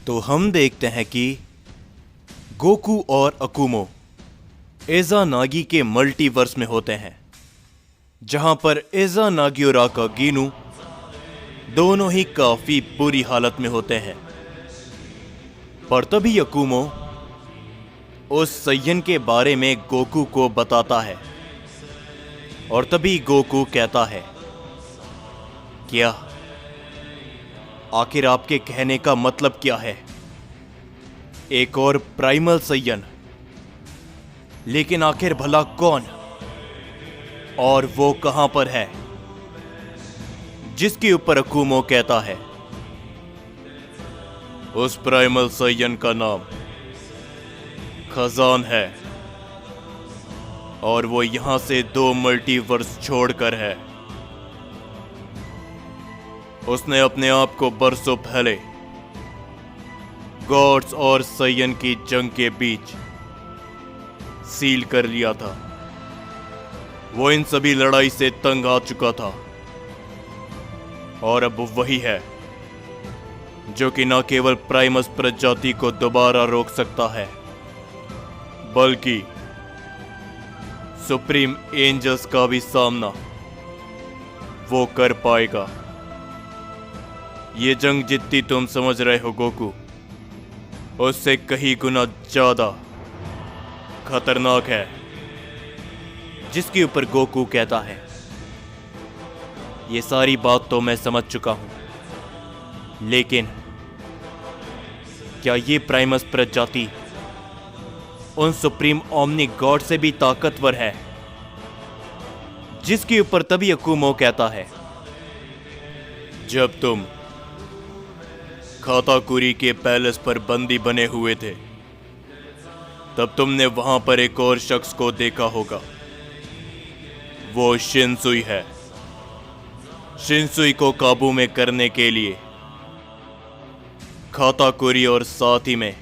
तो हम देखते हैं कि गोकू और अकुमो एज़ानागी के मल्टीवर्स में होते हैं, जहां पर एज़ानागी और आकागिनु दोनों ही काफी बुरी हालत में होते हैं। पर तभी अकुमो उस सय्यन के बारे में गोकू को बताता है और तभी गोकू कहता है, क्या आखिर आपके कहने का मतलब क्या है? एक और प्राइमल सय्यन? लेकिन आखिर भला कौन और वो कहां पर है? जिसके ऊपर अकुमो कहता है, उस प्राइमल सय्यन का नाम खजान है और वो यहां से 2 मल्टीवर्स छोड़कर है। उसने अपने आप को बरसों पहले गॉड्स और सय्यन की जंग के बीच सील कर लिया था। वो इन सभी लड़ाई से तंग आ चुका था और अब वही है जो कि न केवल प्राइमस प्रजाति को दोबारा रोक सकता है, बल्कि सुप्रीम एंजल्स का भी सामना वो कर पाएगा। ये जंग जितनी तुम समझ रहे हो गोकू, उससे कहीं गुना ज्यादा खतरनाक है। जिसके ऊपर गोकू कहता है, ये सारी बात तो मैं समझ चुका हूं, लेकिन क्या ये प्राइमस प्रजाति उन सुप्रीम ओमनी गॉड से भी ताकतवर है? जिसके ऊपर तभी अकुमो कहता है, जब तुम खाताकुरी के पैलेस पर बंदी बने हुए थे, तब तुमने वहां पर एक और शख्स को देखा होगा। वो शिनसुई है। शिनसुई को काबू में करने के लिए खाताकुरी और साथ ही में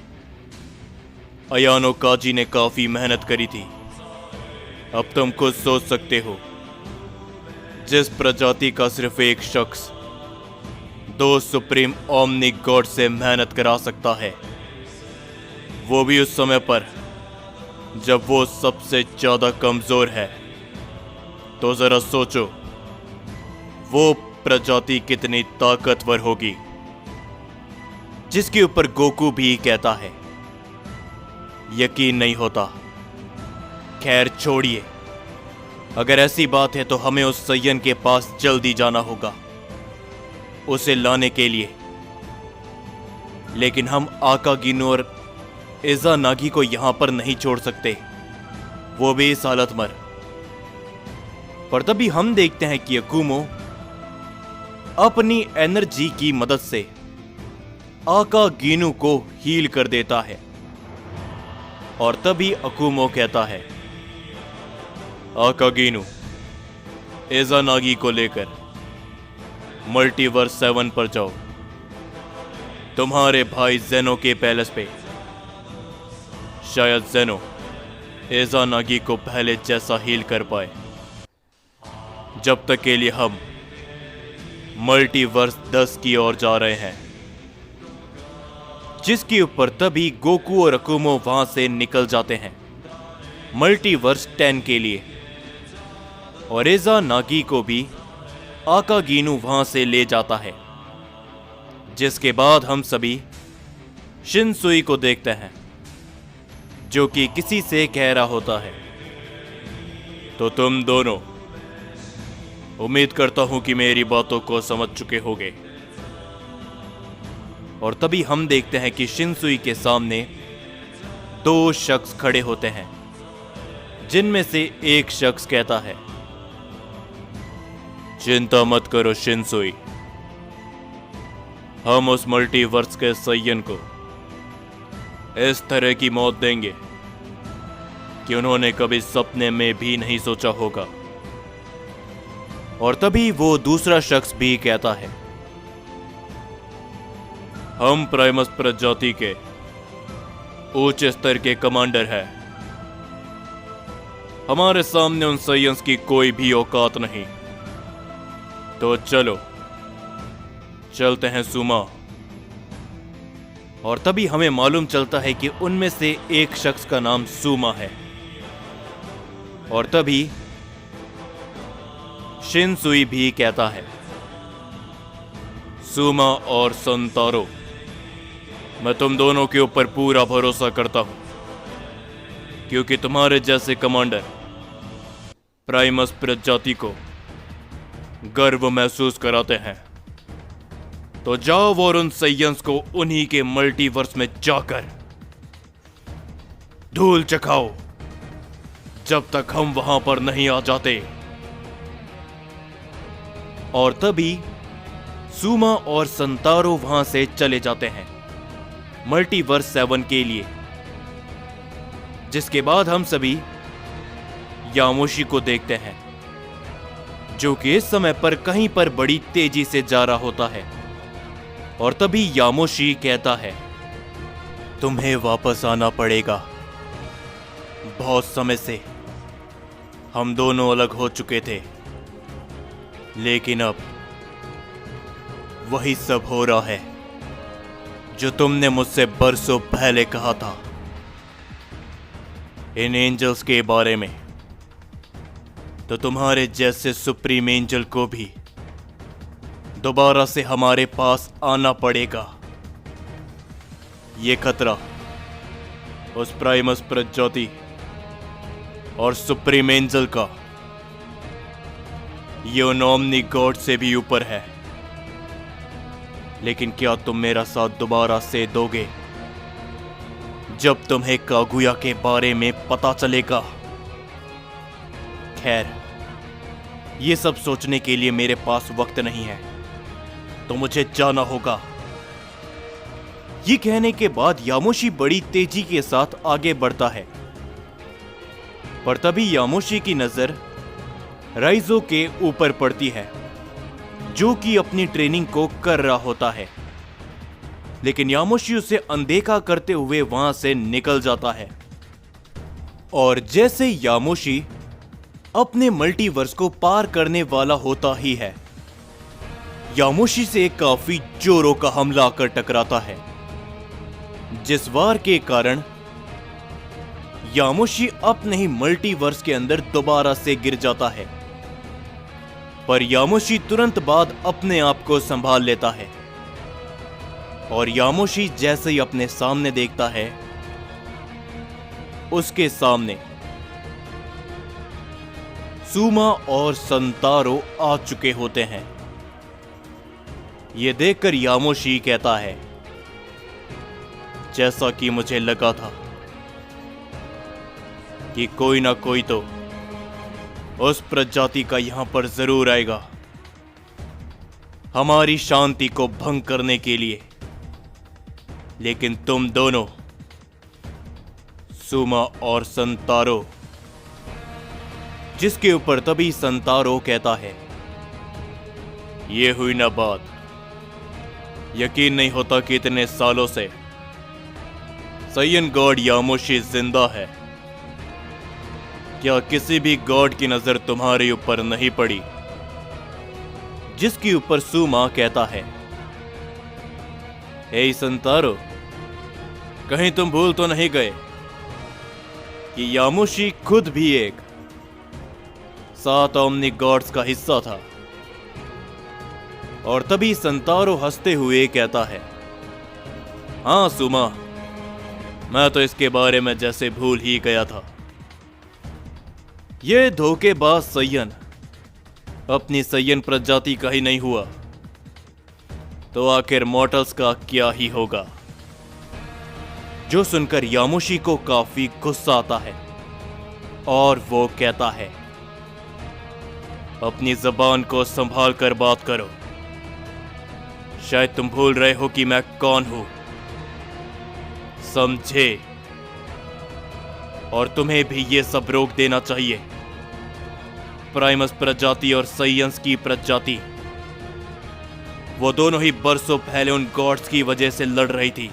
अयानो काजी ने काफी मेहनत करी थी। अब तुम खुद सोच सकते हो, जिस प्रजाति का सिर्फ एक शख्स 2 सुप्रीम ओमनी गॉड से मेहनत करा सकता है, वो भी उस समय पर जब वो सबसे ज्यादा कमजोर है, तो जरा सोचो वो प्रजाति कितनी ताकतवर होगी। जिसके ऊपर गोकू भी कहता है, यकीन नहीं होता। खैर छोड़िए, अगर ऐसी बात है तो हमें उस सय्यन के पास जल्दी जाना होगा उसे लाने के लिए। लेकिन हम आकागिनु और एज़ानागी को यहां पर नहीं छोड़ सकते, वो भी इस हालत में। पर तभी हम देखते हैं कि अकुमो अपनी एनर्जी की मदद से आकागिनु को हील कर देता है और तभी अकुमो कहता है, आकागिनु एज़ानागी को लेकर मल्टीवर्स 7 पर जाओ, तुम्हारे भाई जेनो के पैलेस पे। शायद जेनो एज़ानागी को पहले जैसा हील कर पाए। जब तक के लिए हम मल्टीवर्स 10 की ओर जा रहे हैं। जिसके ऊपर तभी गोकू और अकुमो वहां से निकल जाते हैं मल्टीवर्स 10 के लिए, और एज़ानागी को भी आकागिनु वहां से ले जाता है। जिसके बाद हम सभी शिनसुई को देखते हैं, जो कि किसी से कह रहा होता है, तो तुम दोनों, उम्मीद करता हूं कि मेरी बातों को समझ चुके होगे। और तभी हम देखते हैं कि शिनसुई के सामने 2 शख्स खड़े होते हैं, जिनमें से एक शख्स कहता है, चिंता मत करो शिनसुई, हम उस मल्टीवर्स के सय्यन को इस तरह की मौत देंगे कि उन्होंने कभी सपने में भी नहीं सोचा होगा। और तभी वो दूसरा शख्स भी कहता है, हम प्राइमस प्रजाति के उच्च स्तर के कमांडर हैं। हमारे सामने उन सय्यंस की कोई भी औकात नहीं। तो चलो चलते हैं सुमा और तभी हमें मालूम चलता है कि उनमें से एक शख्स का नाम सूमा है। और तभी शिनसुई भी कहता है, सूमा और संतारो, मैं तुम दोनों के ऊपर पूरा भरोसा करता हूं, क्योंकि तुम्हारे जैसे कमांडर प्राइमस प्रजाति को गर्व महसूस कराते हैं। तो जाओ और उन सैयंस को उन्हीं के मल्टीवर्स में जाकर धूल चखाओ जब तक हम वहां पर नहीं आ जाते। और तभी सूमा और संतारो वहां से चले जाते हैं मल्टीवर्स 7 के लिए, जिसके बाद हम सभी यामोशी को देखते हैं, जो कि इस समय पर कहीं पर बड़ी तेजी से जा रहा होता है। और तभी यामोशी कहता है, तुम्हें वापस आना पड़ेगा। बहुत समय से हम दोनों अलग हो चुके थे, लेकिन अब वही सब हो रहा है जो तुमने मुझसे बरसों पहले कहा था इन एंजल्स के बारे में। तो तुम्हारे जैसे सुप्रीम एंजल को भी दोबारा से हमारे पास आना पड़ेगा। ये खतरा उस प्राइमस प्रजाति और सुप्रीम एंजल का योनोमनी गॉड से भी ऊपर है। लेकिन क्या तुम मेरा साथ दोबारा से दोगे जब तुम्हें कागुया के बारे में पता चलेगा? खैर, ये सब सोचने के लिए मेरे पास वक्त नहीं है, तो मुझे जाना होगा। ये कहने के बाद यामोशी बड़ी तेजी के साथ आगे बढ़ता है, पर तभी यामोशी की नजर राइजो के ऊपर पड़ती है, जो कि अपनी ट्रेनिंग को कर रहा होता है। लेकिन यामोशी उसे अनदेखा करते हुए वहां से निकल जाता है। और जैसे यामोशी अपने मल्टीवर्स को पार करने वाला होता ही है, यामोशी से काफी जोरों का हमला आकर टकराता है, जिस वार के कारण यामोशी अपने ही मल्टीवर्स के अंदर दोबारा से गिर जाता है। पर यामोशी तुरंत बाद अपने आप को संभाल लेता है, और यामोशी जैसे ही अपने सामने देखता है, उसके सामने सूमा और संतारो आ चुके होते हैं। यह देखकर यामोशी कहता है, जैसा कि मुझे लगा था कि कोई ना कोई तो उस प्रजाति का यहां पर जरूर आएगा हमारी शांति को भंग करने के लिए। लेकिन तुम दोनों, सूमा और संतारो, जिसके ऊपर तभी संतारो कहता है, ये हुई ना बात। यकीन नहीं होता कि इतने सालों से सैयन गॉड यामोशी जिंदा है। क्या किसी भी गॉड की नजर तुम्हारे ऊपर नहीं पड़ी? जिसके ऊपर सूमा कहता है, हे संतारो, कहीं तुम भूल तो नहीं गए कि यामोशी खुद भी एक 7 ओमनी गॉड्स का हिस्सा था? और तभी संतारो हंसते हुए कहता है, हाँ सूमा, मैं तो इसके बारे में जैसे भूल ही गया था। यह धोखेबाज सैयन अपनी सैयन प्रजाति का ही नहीं हुआ, तो आखिर मॉर्टल्स का क्या ही होगा? जो सुनकर यामोशी को काफी गुस्सा आता है, और वो कहता है, अपनी जबान को संभाल कर बात करो। शायद तुम भूल रहे हो कि मैं कौन हूं, समझे? और तुम्हें भी ये सब रोक देना चाहिए। प्राइमस प्रजाति और सैयंस की प्रजाति, वो दोनों ही बरसों पहले उन गॉड्स की वजह से लड़ रही थी,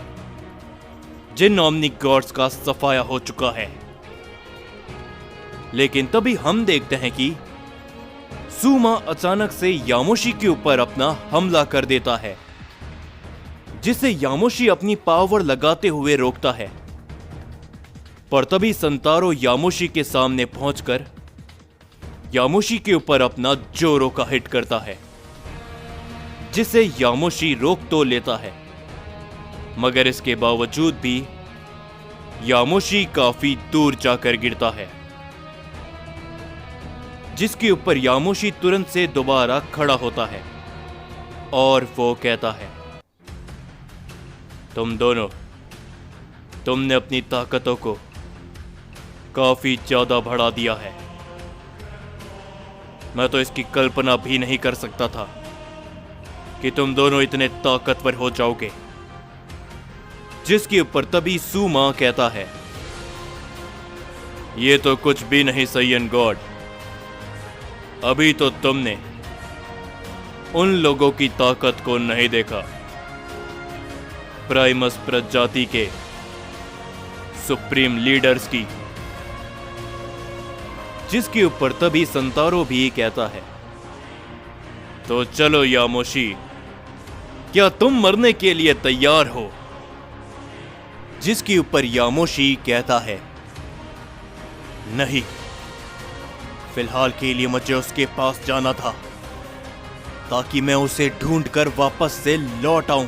जिन ओमनी गॉड्स का सफाया हो चुका है। लेकिन तभी हम देखते हैं कि सूमा अचानक से यामोशी के ऊपर अपना हमला कर देता है, जिसे यामोशी अपनी पावर लगाते हुए रोकता है। पर तभी संतारो यामोशी के सामने पहुंचकर यामोशी के ऊपर अपना जोरो का हिट करता है, जिसे यामोशी रोक तो लेता है, मगर इसके बावजूद भी यामोशी काफी दूर जाकर गिरता है, जिसके ऊपर यामोशी तुरंत से दोबारा खड़ा होता है और वो कहता है, तुम दोनों, तुमने अपनी ताकतों को काफी ज्यादा बढ़ा दिया है। मैं तो इसकी कल्पना भी नहीं कर सकता था कि तुम दोनों इतने ताकतवर हो जाओगे। जिसके ऊपर तभी सुमा कहता है, ये तो कुछ भी नहीं सैयन गॉड, अभी तो तुमने उन लोगों की ताकत को नहीं देखा, प्राइमस प्रजाति के सुप्रीम लीडर्स की। जिसके ऊपर तभी संतारो भी कहता है, तो चलो यामोशी, क्या तुम मरने के लिए तैयार हो? जिसके ऊपर यामोशी कहता है, नहीं, फिलहाल के लिए मुझे उसके पास जाना था ताकि मैं उसे ढूंढकर वापस से लौट आऊं,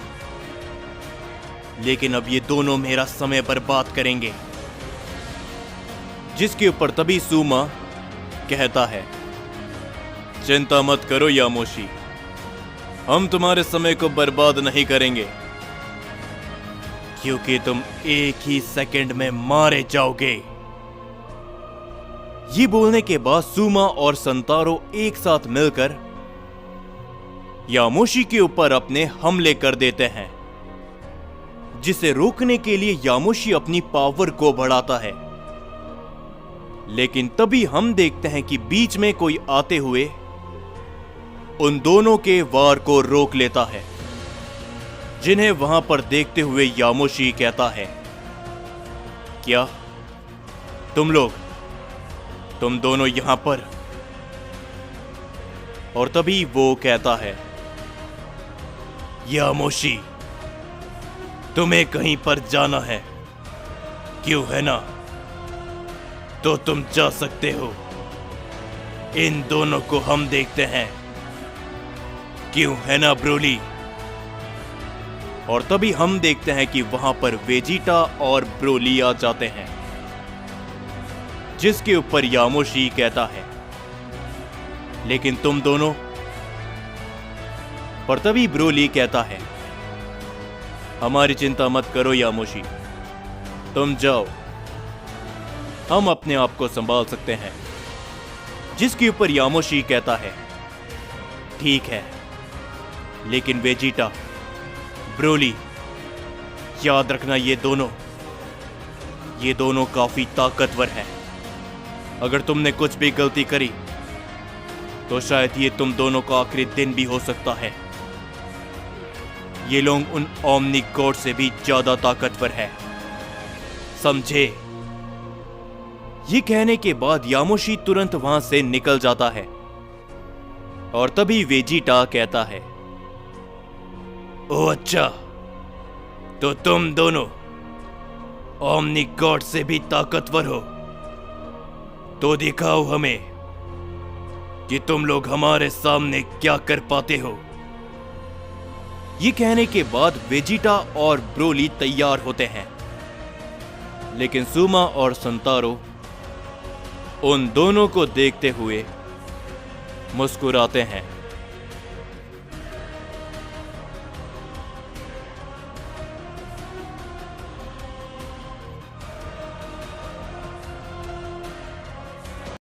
लेकिन अब ये दोनों मेरा समय बर्बाद करेंगे। जिसके ऊपर तभी सुमा कहता है, चिंता मत करो यामोशी, हम तुम्हारे समय को बर्बाद नहीं करेंगे, क्योंकि तुम एक ही सेकंड में मारे जाओगे। ये बोलने के बाद सुमा और संतारो एक साथ मिलकर यामोशी के ऊपर अपने हमले कर देते हैं, जिसे रोकने के लिए यामोशी अपनी पावर को बढ़ाता है। लेकिन तभी हम देखते हैं कि बीच में कोई आते हुए उन दोनों के वार को रोक लेता है, जिन्हें वहां पर देखते हुए यामोशी कहता है, क्या तुम लोग, तुम दोनों यहां पर? और तभी वो कहता है, यामोशी, तुम्हें कहीं पर जाना है, क्यों है ना? तो तुम जा सकते हो, इन दोनों को हम देखते हैं, क्यों है ना ब्रोली? और तभी हम देखते हैं कि वहां पर वेजिटा और ब्रोली आ जाते हैं, जिसके ऊपर यामोशी कहता है, लेकिन तुम दोनों? पर तभी ब्रोली कहता है, हमारी चिंता मत करो यामोशी, तुम जाओ, हम अपने आप को संभाल सकते हैं। जिसके ऊपर यामोशी कहता है, ठीक है, लेकिन वेजिटा, ब्रोली, याद रखना ये दोनों काफी ताकतवर हैं। अगर तुमने कुछ भी गलती करी तो शायद ये तुम दोनों का आखिरी दिन भी हो सकता है। ये लोग उन ओमनी गॉड से भी ज्यादा ताकतवर है, समझे? ये कहने के बाद यामोशी तुरंत वहां से निकल जाता है और तभी वेजिटा कहता है, ओह अच्छा, तो तुम दोनों ओमनी गॉड से भी ताकतवर हो, तो दिखाओ हमें कि तुम लोग हमारे सामने क्या कर पाते हो। ये कहने के बाद वेजिटा और ब्रोली तैयार होते हैं, लेकिन सुमा और संतारो उन दोनों को देखते हुए मुस्कुराते हैं।